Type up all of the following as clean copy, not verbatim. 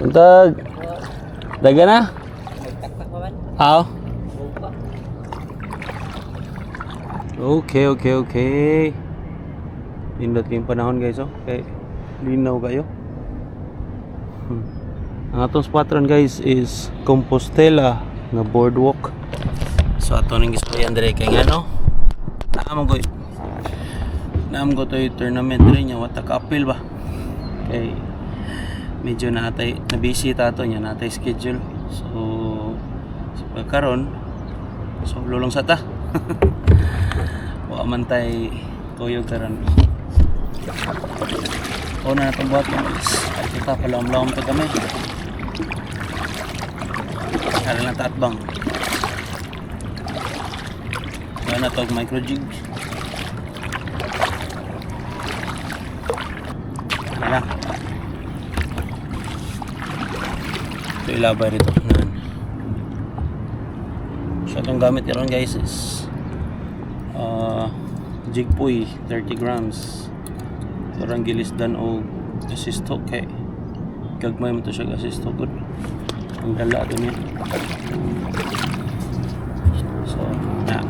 Untag. Daga na? Aw. Okay. Nindot kayong panahon guys, oh. Okay. Linaw kayo. Ang atong spot ron guys is Compostela nga boardwalk. So ato ning gispayan dire kay ngano. Naam ko to tournament rin nya wata ka-appeal ba. Okay. Medyo na busy tato nya natay schedule. So karon so lulong sa ta. Wa man tay kuyog karon. Una na itong buhat guys. Ay kita palam-lam pa kami. Kala na tatbang. Kaya na itong micro jig. Kaya na. Ito ilabay rito. So itong gamit yun guys is jig puy 30 grams. Parang gilisdan o assist hook kay gagmay mo to siya assist hook good. Ang dala ito niya. So na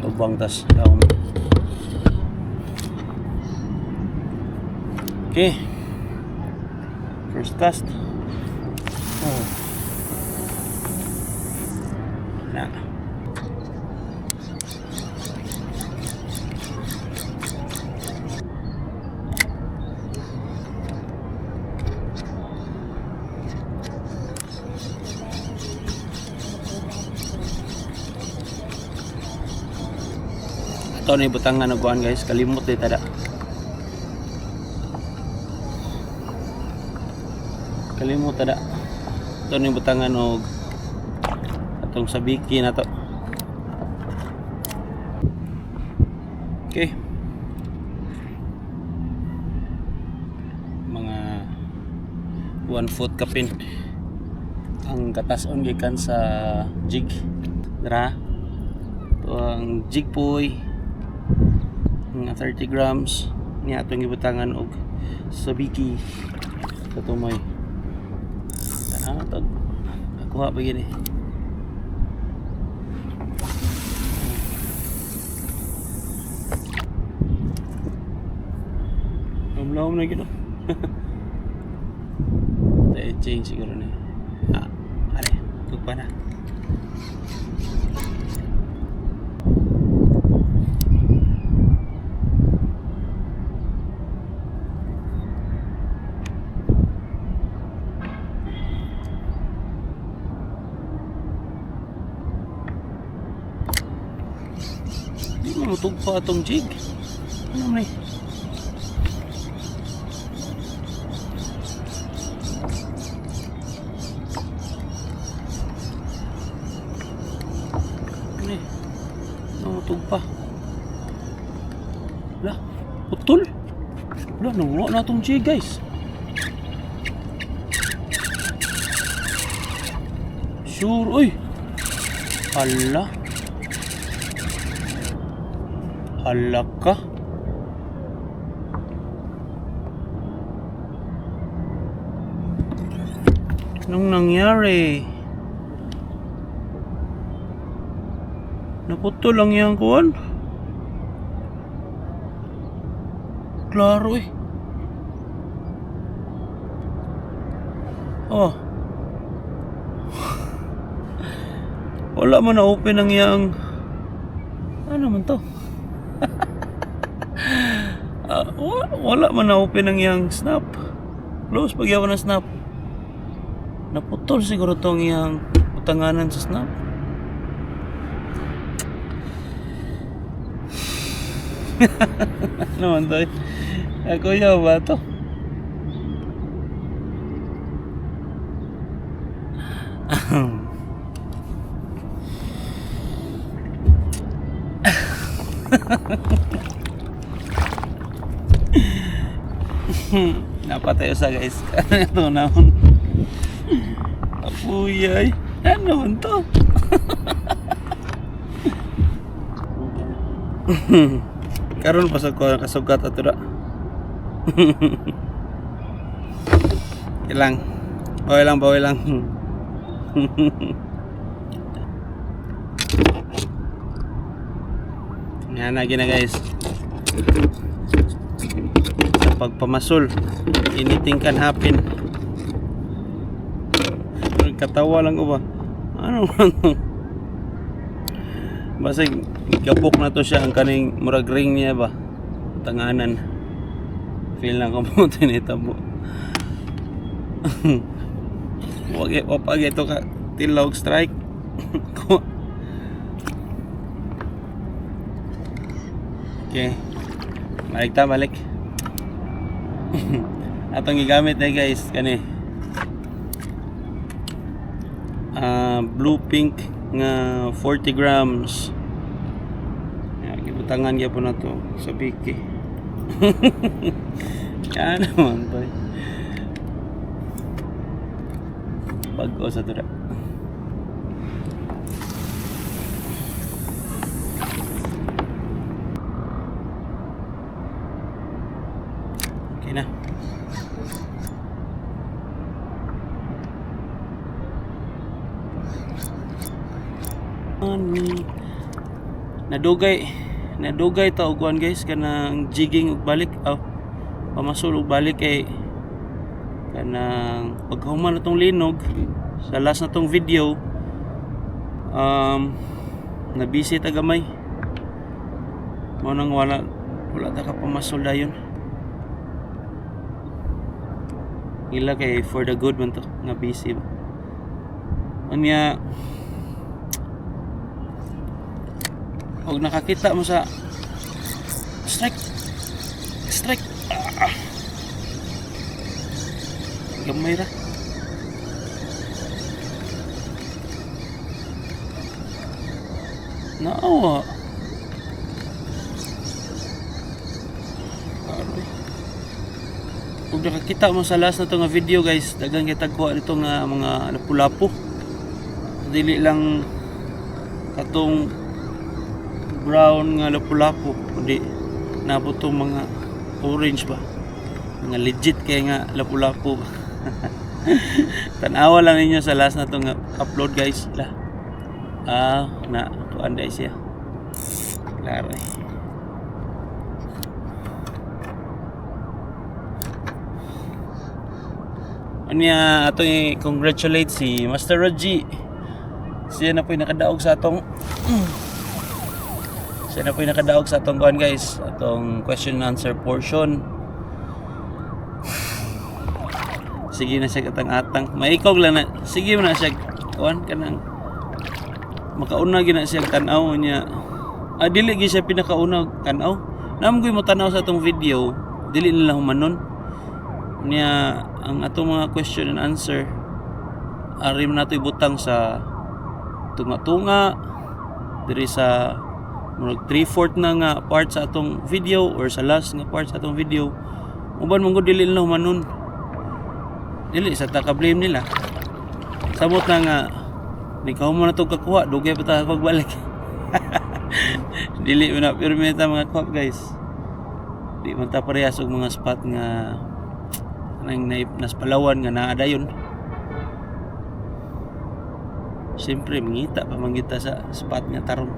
lubang tas down. Okay, first cast. Na ito na ibutang nga naguan guys, kalimot din tada. Ito na ibutang nga og atong sabiki na to. Okay. Mga 1 foot kapin ang katason gikan sa jig. Dara. Ito ang jig puy. Nga 30 grams niya atong gibutangan og sabiki sa tumoy. Tag akuha ba gini? Lawom na gino. Tayo change siguro na. Are, tugpa na. Matug pa itong jig. Ano na matug pa. Wala. Putol. Wala. Nawala na itong jig guys. Sure. Uy. Hala. Hala ka. Anong nangyari? Naputol lang yung kuwan. Klaro eh. Oh. Wala man na open ang yang. Ano man to? Wala man na open ang yang snap. Close pag yawan ng snap. Naputol siguro tong yang utanganan sa snap. Naman to. Ako yaw ba to? Napatay sa guys. Ito naman. Apuyay. Ano man to? Karon pa sa ko kasugat ato ra. Ilang Bawal lang. Yan na gina guys. Sa pagpamasol, anything can happen. Katawa lang ko ba? Ano man to? Basig gabok na to siya ang kaning murag ring niya ba? Tanganan. Feel na ko mo tinitabo. Wag ito ka tilog strike. Okay. Balik. Atong gigamit guys kani. Blue pink nga 40 grams. Yan, gibutangan gyapon na to sa biki. Yan naman to. Bago sa tura. Okay na. Nadugay ta og kuan guys kanang jigging og balik pamasul og balik kay kanang paghuman natong linog sa last natong video na busy ta gamay mo nang wala ta ka pamasul dayon ila kay for the good man to nga busy ba unya. Og nakakita mo sa strike gamay ra naawa og nakakita mo sa last na to nga video guys dagang kitagkuha nito nga mga lapu-lapu dili lang katong brown nga lapu-lapu kundi nabutong mga orange ba mga legit kay nga lapu-lapu ba. Tanawa lang ninyo sa last na to nga upload guys la na tuan day siya klaro anya ato i-congratulate si Master Roji siya na po'y nakadaog sa atong kuan guys atong question and answer portion. Sige na siya katang-atang maikog lang na sige na siya kuan kanang makauna gina siya tan-aw niya dili gi siya pinakauna tan-aw namgoy mo tan-aw sa atong video dili nila humanon niya ang atong mga question and answer ari man nato ibutang sa tunga-tunga diri sa murag 3/4 na nga part sa atong video or sa last nga part sa atong video uban mong dili nila humanon dili sa taka-blame nila samot na nga ikaw mo na itong kakuha dugay pa tayo pagbalik. Dili mo na permita mga kuha guys di man ta parehas og mga spot nga nang nas Palawan nga naa dayon siyempre mangita pa mangita sa spot nga tarong.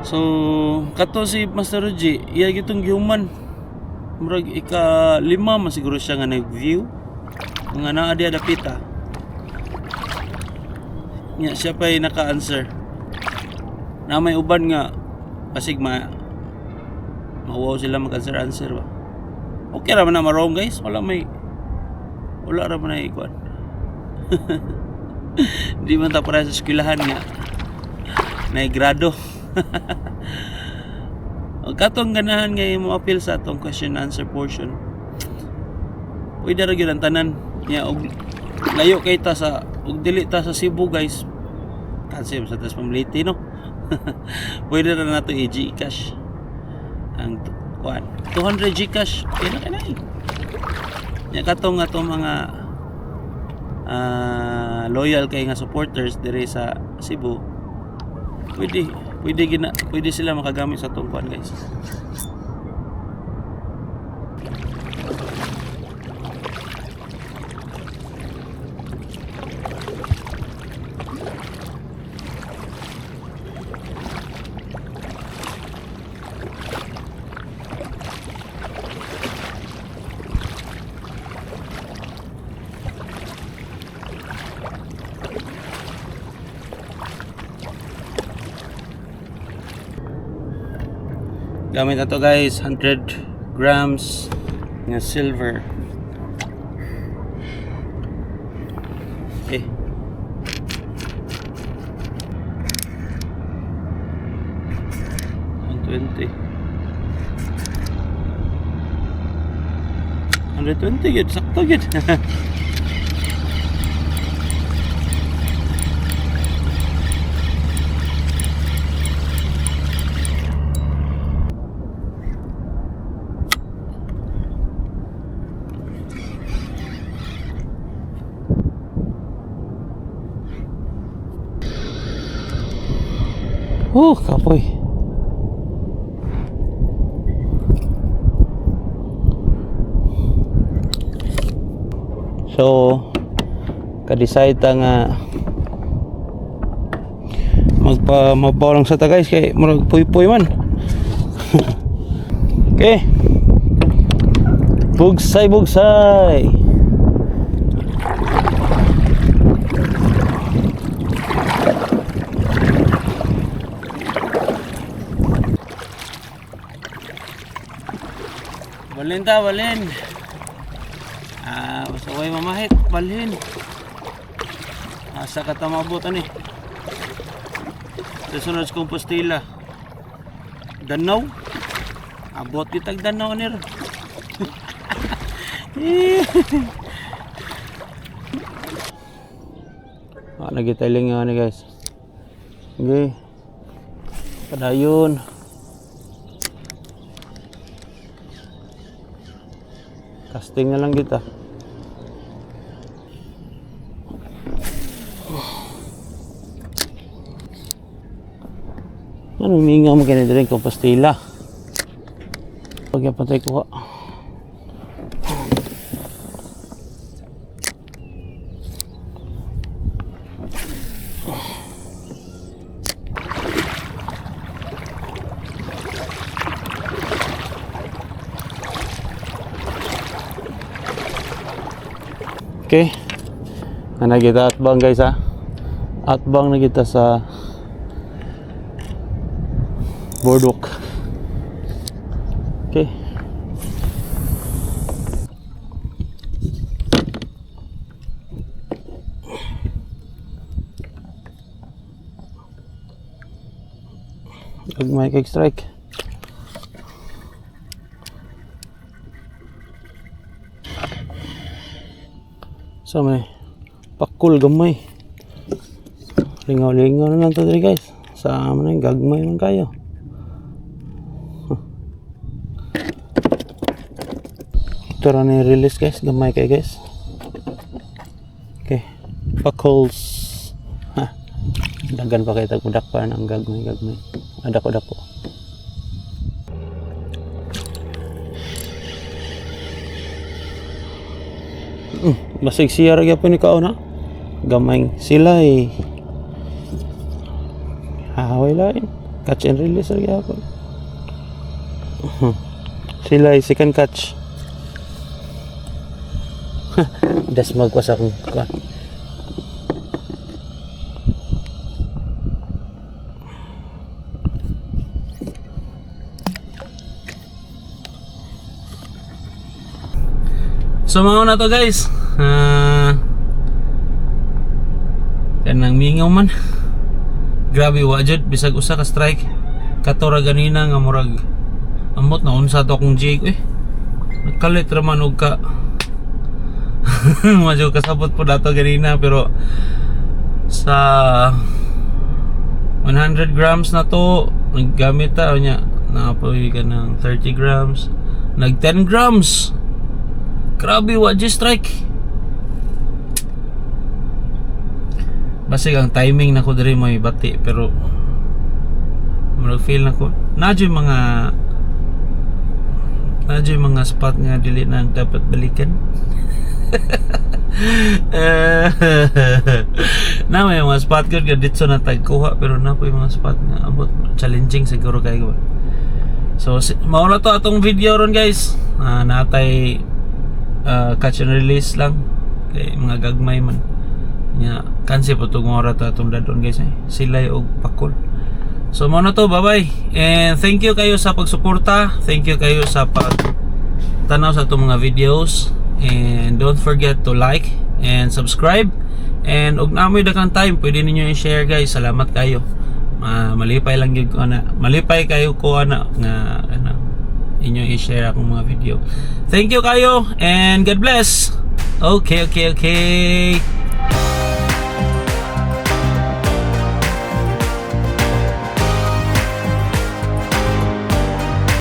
So kato si Master Roji iya gitong gihuman murag ika-5 man siguro siya nga nag-view mga naa diya dapita nya siya pa'y naka-answer na may uban nga pasig mawaw sila mag-answer ba okay raman na marong guys wala raman na ikuan di man ta para sa eskwelahan nga na grado. O katong ganahan nga mo appeal sa atong question answer portion pwede ra gyud ang tanan nya og layo kay ta sa og dili ta sa Cebu guys kasi sa tas pamiliti no. Pwede ra nato i-Gcash ang kuan 200 Gcash kanay nya katong atong mga loyal kay nga supporters dire sa Cebu pwede sila makagamit sa atong kuan guys. Gamit na to guys, 100 grams ng silver. Okay. $120 yun, sakto yun. Kapoy. So, ka-decide ta nga magpa lang sa ta guys kay murag puy-puy man. Okay. Bugsay. Balin. Basta way mamahit, balhin. Asa ka tamabutan eh. Sunod sa Compostela. Danaw. Abot kitag Danaw nir. Nagitailing nga ni guys. Okay. Padayon. Casting na lang kita. Ano huminga mo ganito rin Compostela. Pagkapatay ko ha. Okay. Kita atbang guys ha. Atbang na kita sa boardwalk. Okay. Gagmay kay strike. So may pakul gamay. Lingaw-lingaw na lang to diri guys. Sa man yung gagmay man kayo. Ito ra na release guys, gamay kay guys. Okay. Pakuls. Ha. Dagan pa kay tagpudak pa ang gagmay. Adako. Basig siya ra gyapon ni kaon ha. Gamay sila eh. Haway lain. Catch and release ra gyapon. Sila ay second catch. Das magwas akong kuan. So mga na to guys. Kanang mingaw man. Grabe wajud bisag usa ka strike. Katora ganina nga murag amot na unsa to akong jig eh. Nagkalit ra man og ka. Medyo kasabot po dato ganina pero sa 100 grams na to naggamit ta nya naapoy ka ng 30 grams. Nag 10 grams. Grabe wajud strike. Basig ang timing na ko diri may bati pero murag feel na ko nadyo mga spot nga dili na dapat balikan. Na may mga spot good nga dito na tagkuha pero na po yung mga spot nga abot challenging siguro kayo. So mao na to atong video ron guys. Natay catch and release lang kay mga gagmay man nya kansi po tong ora ta atong dadon guys eh. Silay og pakol So mo na to, bye-bye. And thank you kayo sa pagsuporta. Thank you kayo sa pagtanaw sa itong mga videos. And don't forget to like and subscribe. And og naamoy daghang time, pwede ninyo i-share guys. Salamat kayo. Malipay lang gyud ko ana. Malipay kayo ko ana nga ano inyo i-share akong mga video. Thank you kayo and God bless. Okay.